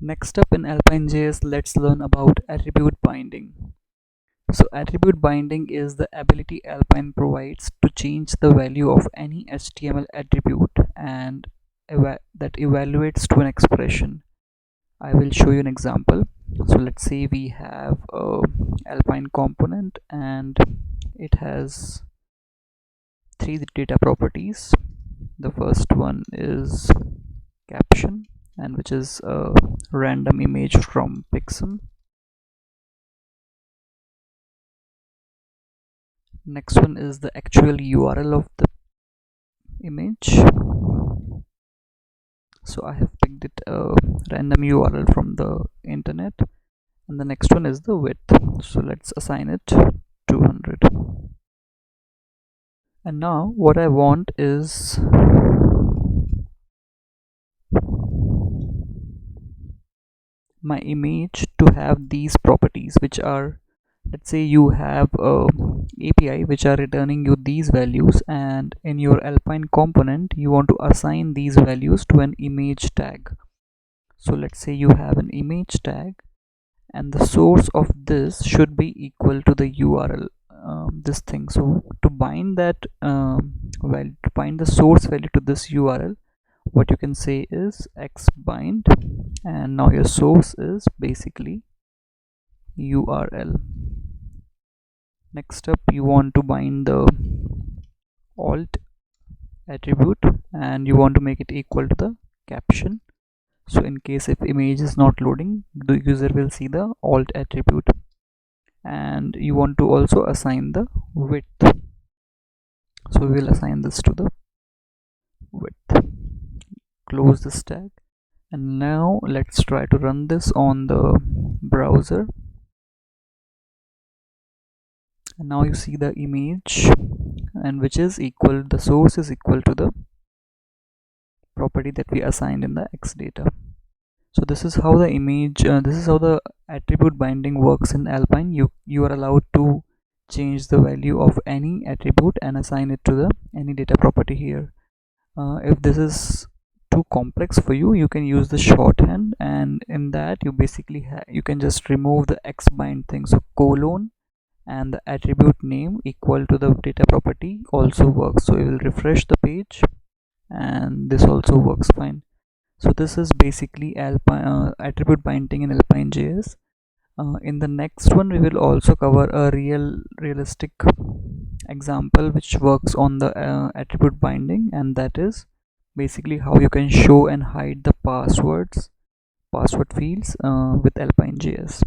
Next up in Alpine JS, let's learn about attribute binding. So attribute binding is the ability Alpine provides to change the value of any HTML attribute and that evaluates to an expression. I will show you an example. So let's say we have a Alpine component and it has three data properties. The first one is caption, and which is a random image from Pixum. Next one is the actual URL of the image. So I have picked it a random URL from the internet, and the next one is the width. So let's assign it 200. And now what I want is my image to have these properties, which are, let's say you have a API which are returning you these values, and in your Alpine component you want to assign these values to an image tag. So let's say you have an image tag and the source of this should be equal to the URL, this thing. So to bind that to bind the source value to this URL, what you can say is x bind, and now your source is basically URL. Next up, you want to bind the alt attribute and you want to make it equal to the caption. So in case if image is not loading, the user will see the alt attribute. And you want to also assign the width. So we will assign this to the width. Close this tag, and now let's try to run this on the browser. And now you see the image, and which is equal, the source is equal to the property that we assigned in the x data. So this is how the image this is how the attribute binding works in Alpine. You are allowed to change the value of any attribute and assign it to the any data property here. If this is too complex for you, you can use the shorthand, and in that you basically you can just remove the x bind thing. So colon and the attribute name equal to the data property also works. So we will refresh the page and this also works fine. So this is basically Alpine attribute binding in Alpine JS. In the next one we will also cover a realistic example which works on the attribute binding, and that is basically how you can show and hide the password fields with Alpine JS.